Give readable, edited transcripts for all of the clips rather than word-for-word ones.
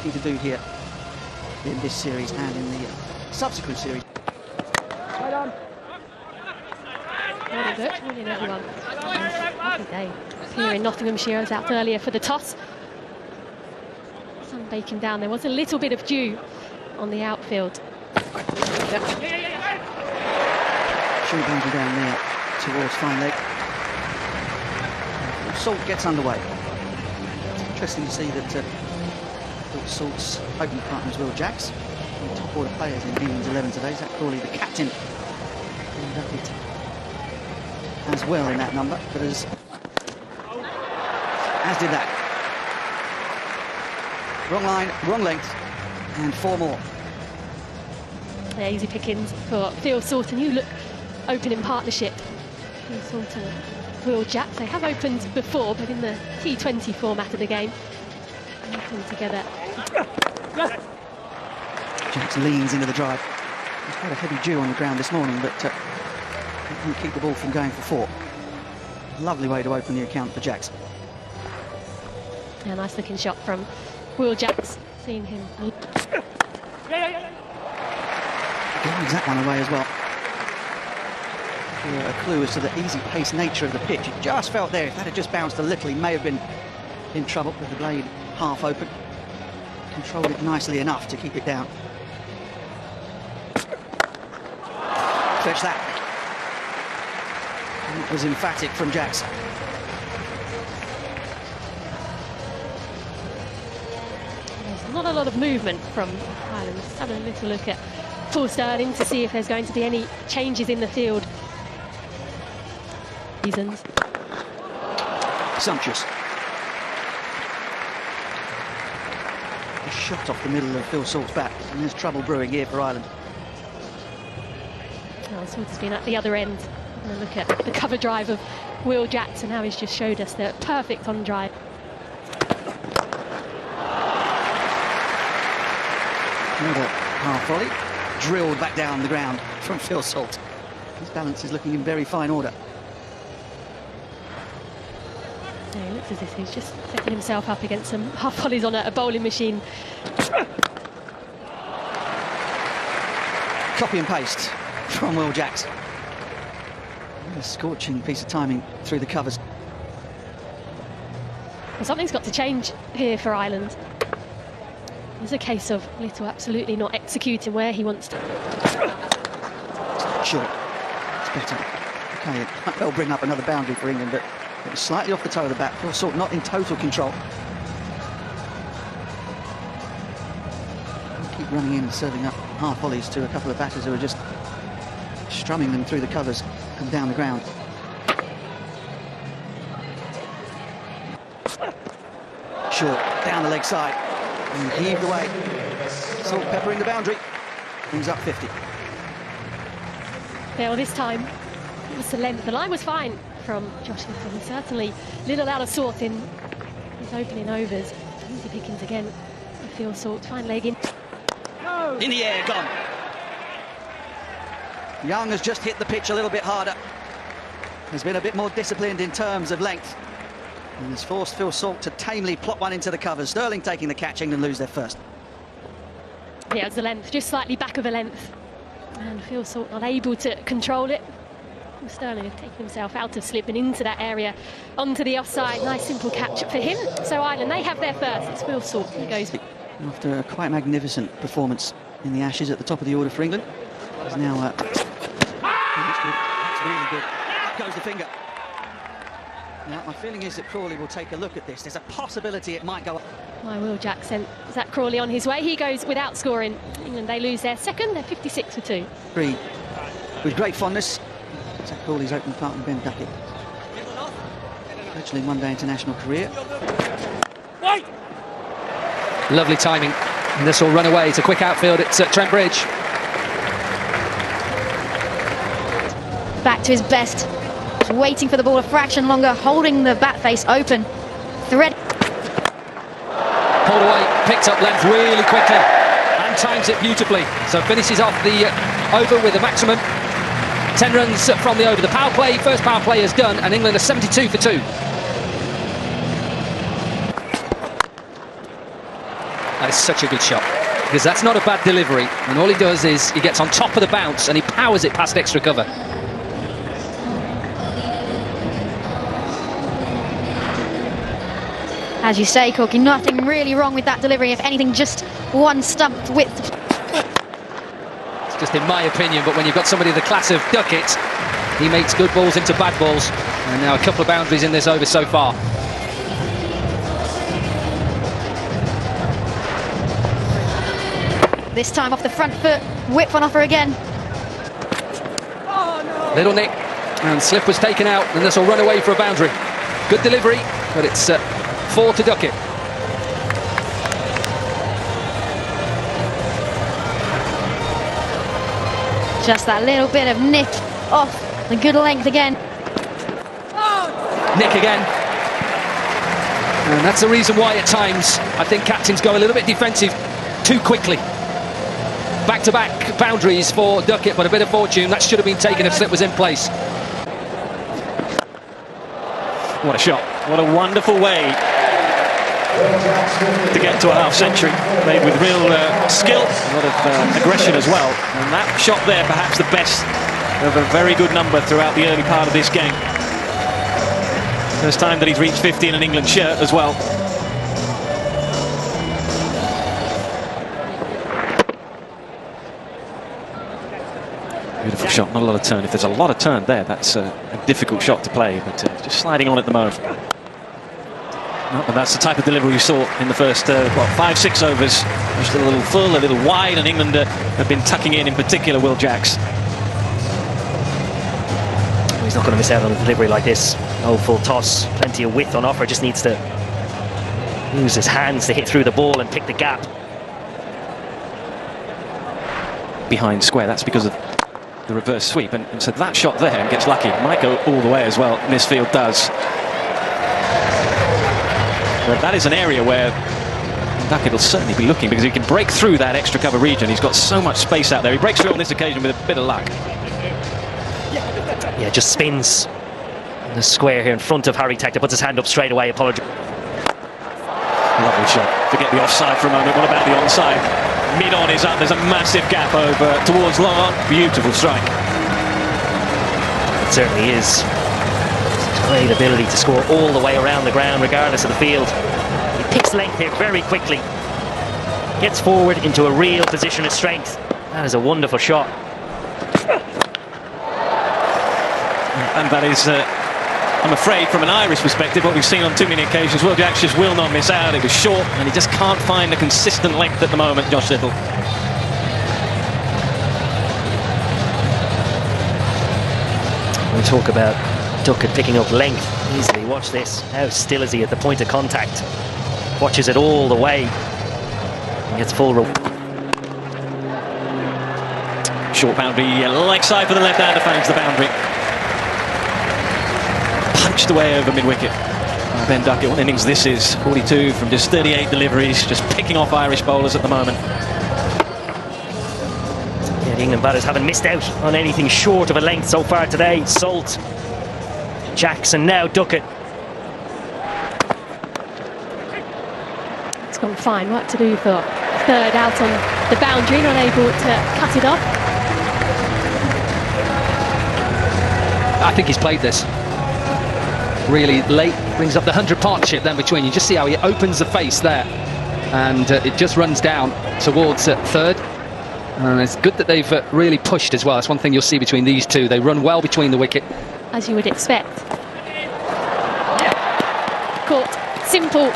To do here in this series and in the subsequent series. Well done. Really good, morning everyone. Lovely day here in Nottinghamshire. I was out earlier for the toss. Sun baking down. There was a little bit of dew on the outfield. Short boundary down there towards fine leg. Salt gets underway. It's interesting to see that Salt's opening partner is Will Jacks, one of the top order players in England's 11 today. Zach Crawley, the captain, inducted as well in that number, but as did that. Wrong line, wrong length, and 4 more. Yeah, easy pickings for Phil Salt, and you look open in partnership. Phil Salt and Will Jacks, they have opened before, but in the T20 format of the game. Working together. Jacks leans into the drive. He's quite a heavy dew on the ground this morning, but he can keep the ball from going for 4. Lovely way to open the account for Jacks. Yeah, nice looking shot from Will Jacks. Seeing him. Gives that one away as well. A clue as to the easy pace nature of the pitch. It just felt there, if that had just bounced a little, he may have been in trouble with the blade half open. Controlled it nicely enough to keep it down. Fetch that. And it was emphatic from Jacks. There's not a lot of movement from Ireland. Let's have a little look at Paul Sterling to see if there's going to be any changes in the field. Reasons. Sumptuous. A shot off the middle of Phil Salt's bat, and there's trouble brewing here for Ireland. Well, Salt has been at the other end. And look at the cover drive of Will Jacks, and now he's just showed us the perfect on drive. Another half volley, drilled back down the ground from Phil Salt. His balance is looking in very fine order. Yeah, he looks as if he's just setting himself up against some half volleys on a bowling machine. Copy and paste from Will Jacks. A scorching piece of timing through the covers. Well, something's got to change here for Ireland. It's a case of Little absolutely not executing where he wants to. Sure, it's better. Okay, it might well bring up another boundary for England, but it was slightly off the toe of the bat. Phil Salt not in total control. Keep running in and serving up half volleys to a couple of batters who are just strumming them through the covers and down the ground. Short, down the leg side, and heaved away. Salt peppering the boundary, brings up 50. Well, this time it was the length. The line was fine from Josh Hinton. Certainly a little out of sort in his opening overs. Easy pickings again. Phil Salt, fine leg in. In the air, gone. Young has just hit the pitch a little bit harder. Has been a bit more disciplined in terms of length. And has forced Phil Salt to tamely plot one into the covers. Sterling taking the catch, England lose their first. Yeah, it's the length, just slightly back of the length. And Phil Salt not able to control it. Sterling has taken himself out of slip and into that area, onto the offside. Nice simple catch for him. So Ireland, they have their first. It's Phil Salt who goes. After a quite magnificent performance in the Ashes at the top of the order for England, he's now that's good. That's really good. Up goes the finger. Now, my feeling is that Crawley will take a look at this. There's a possibility it might go up. My Will Jacks sent Zach Crawley on his way. He goes without scoring. England, they lose their second. They're 56 for 2. With great fondness, Zach Crawley's opening partner, Ben Duckett. Fledgling one-day international career. Lovely timing. And this will run away. It's a quick outfield at Trent Bridge. Back to his best. Just waiting for the ball a fraction longer, holding the bat face open. Thread. Pulled away, picked up length really quickly and times it beautifully. So finishes off the over with a maximum 10 runs from the over. The power play, first power play is done, and England are 72 for 2. That is such a good shot, because that's not a bad delivery, and all he does is he gets on top of the bounce and he powers it past extra cover. As you say, Corky, nothing really wrong with that delivery. If anything, just one stumped width. It's just in my opinion, but when you've got somebody of the class of Duckett, he makes good balls into bad balls. And now a couple of boundaries in this over so far. This time off the front foot, whip on offer again. Little nick, and slip was taken out, and this will run away for a boundary. Good delivery, but it's 4 to Duckett. Just that little bit of nick off the good length again. Nick again. And that's the reason why at times I think captains go a little bit defensive too quickly. Back-to-back boundaries for Duckett, but a bit of fortune. That should have been taken if slip was in place. What a shot. What a wonderful way to get to a half-century. Played with real skill, a lot of aggression as well. And that shot there, perhaps the best of a very good number throughout the early part of this game. First time that he's reached 50 in an England shirt as well. Beautiful shot, not a lot of turn. If there's a lot of turn there, that's a difficult shot to play, but just sliding on at the moment. And that's the type of delivery we saw in the first 5-6 overs. Just a little full, a little wide, and England have been tucking in particular Will Jacks. He's not going to miss out on a delivery like this. No full toss, plenty of width on offer, just needs to use his hands to hit through the ball and pick the gap. Behind square, that's because of the reverse sweep, and so that shot there and gets lucky. It might go all the way as well, and this field does. But that is an area where Duckett will certainly be looking, because he can break through that extra cover region. He's got so much space out there. He breaks through on this occasion with a bit of luck. Yeah, just spins in the square here in front of Harry Tector, puts his hand up straight away, apologies. Lovely shot. Forget the offside for a moment. What about the onside? Mid-on is up. There's a massive gap over towards long on. Beautiful strike. It certainly is. Great ability to score all the way around the ground, regardless of the field. He picks length here very quickly. Gets forward into a real position of strength. That is a wonderful shot. And that is, I'm afraid, from an Irish perspective, what we've seen on too many occasions. Will Jacks just will not miss out. It was short, and he just can't find the consistent length at the moment, Josh Little. We talk about Duckett picking up length easily. Watch this. How still is he at the point of contact? Watches it all the way. And gets full rope. Short boundary, leg side for the left-hander, finds the boundary. Punched away over mid-wicket. Ben Duckett, what innings this is. 42 from just 38 deliveries, just picking off Irish bowlers at the moment. Yeah, the England batters haven't missed out on anything short of a length so far today. Salt, Jackson, now Duckett. It's gone fine. Work to do for third out on the boundary, not able to cut it off. I think he's played this really late, brings up the 100 partnership then between you. Just see how he opens the face there, and it just runs down towards third. And it's good that they've really pushed as well. That's one thing you'll see between these two. They run well between the wicket. As you would expect. Caught. Simple.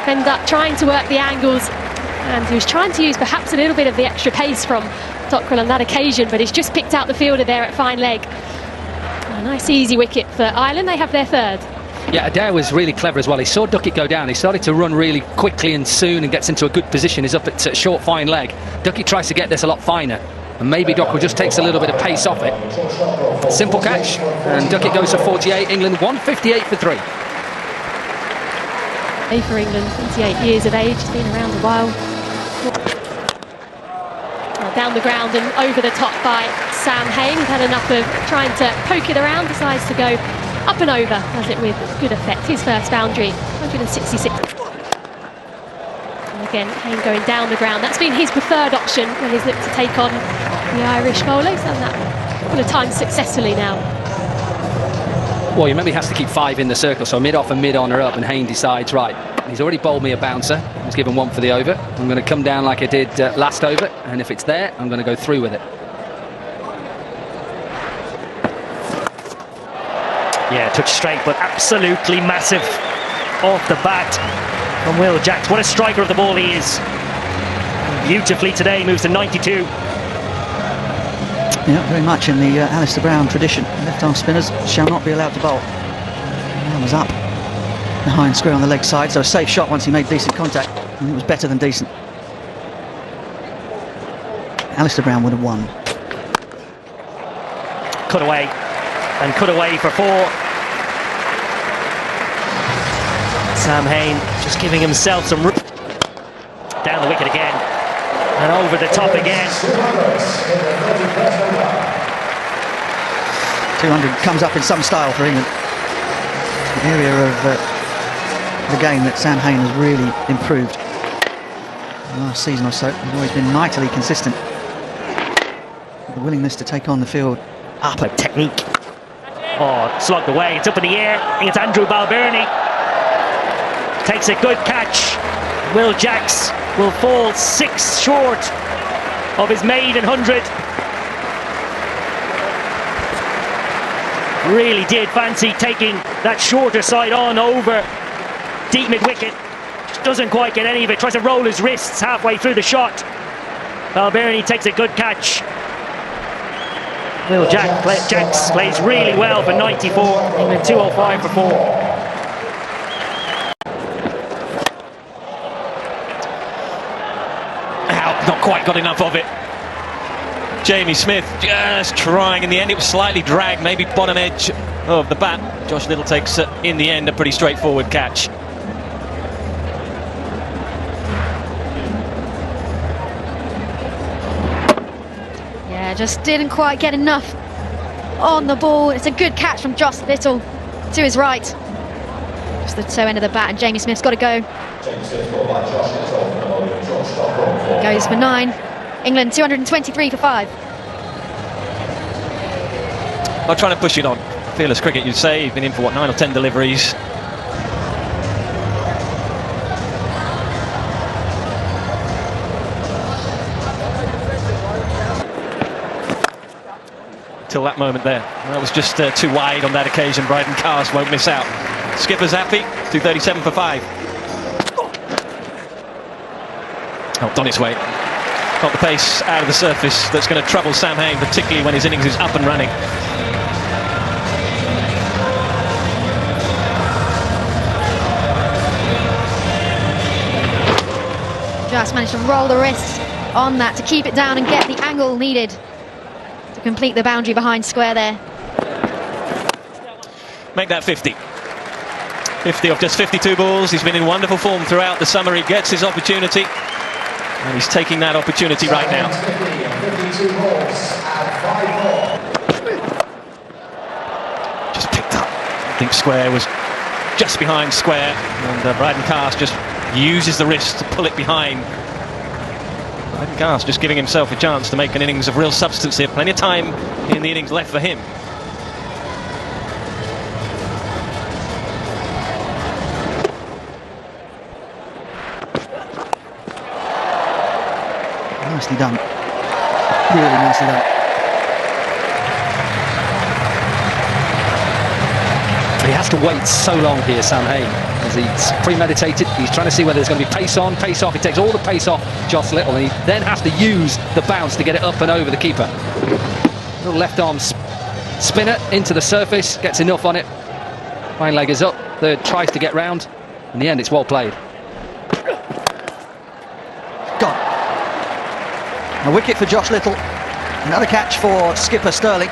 End up trying to work the angles, and he was trying to use perhaps a little bit of the extra pace from Dockrell on that occasion, but he's just picked out the fielder there at fine leg. A nice easy wicket for Ireland. They have their third. Yeah, Adair was really clever as well. He saw Duckett go down. He started to run really quickly and soon and gets into a good position. He's up at short fine leg. Duckett tries to get this a lot finer, and maybe Dockrell just takes a little bit of pace off it. Simple catch, and Duckett goes for 48. England 158 for 3. For England, 28 years of age, he's been around a while. Down the ground and over the top by Sam Hain. He's had enough of trying to poke it around, decides to go up and over, does it with good effect. His first boundary, 166. And again. Hayne going down the ground. That's been his preferred option when he's looked to take on the Irish bowler. He's done that a couple of times successfully now. Well, you remember he has to keep 5 in the circle, so mid-off and mid-on are up, and Hayne decides, right, he's already bowled me a bouncer. He's given 1 for the over. I'm going to come down like I did last over, and if it's there, I'm going to go through with it. Yeah, touch straight, but absolutely massive off the bat from Will Jacks. What a striker of the ball he is. Beautifully today, moves to 92. Yeah, very much in the Alistair Brown tradition. Left-arm spinners shall not be allowed to bowl. That was up behind square on the leg side, so a safe shot once he made decent contact, and it was better than decent. Alistair Brown would have won. Cut away, and cut away for 4. Sam Hayne just giving himself some room. Down the wicket again, and over the top again. 200 comes up in some style for England. An area of the game that Sam Hayne has really improved the last season or so. He's always been mightily consistent. The willingness to take on the field up. A technique. Oh, slugged away. It's up in the air. I think it's Andrew Balbirnie. Takes a good catch. Will Jacks will fall 6 short of his maiden 100. Really did fancy taking that shorter side on over deep mid-wicket. Just doesn't quite get any of it. Tries to roll his wrists halfway through the shot. Balbirnie takes a good catch. Will Jacks plays really well for 94. England 205 for 4. Not quite got enough of it. Jamie Smith just trying. In the end, it was slightly dragged, maybe bottom edge of the bat. Josh Little takes, in the end, a pretty straightforward catch. Yeah, just didn't quite get enough on the ball. It's a good catch from Josh Little to his right. Just the toe end of the bat, and Jamie Smith's got to go. Goes for 9. England 223 for 5. Not trying to push it on. Fearless cricket, you'd say. He's been in for, what, 9 or 10 deliveries. Till that moment there. That was just too wide on that occasion. Bryden Cast won't miss out. Skipper's happy. 237 for 5. Helped on its way. Got the pace out of the surface that's going to trouble Sam Hayne, particularly when his innings is up and running. Just managed to roll the wrists on that to keep it down and get the angle needed to complete the boundary behind square there. Make that 50. 50 off just 52 balls. He's been in wonderful form throughout the summer. He gets his opportunity. And he's taking that opportunity right now. Just picked up. I think square was just behind square. And Bryden Cast just uses the wrist to pull it behind. Bryden Cast just giving himself a chance to make an innings of real substance here. Plenty of time in the innings left for him. Nicely done. Really nicely done. He has to wait so long here, Sam Hayne, as he's premeditated. He's trying to see whether there's going to be pace on, pace off. He takes all the pace off Josh Little, and he then has to use the bounce to get it up and over the keeper. Little left arm spinner into the surface, gets enough on it. Fine leg is up. Third tries to get round. In the end, it's well played. Gone. A wicket for Josh Little. Another catch for skipper Sterling.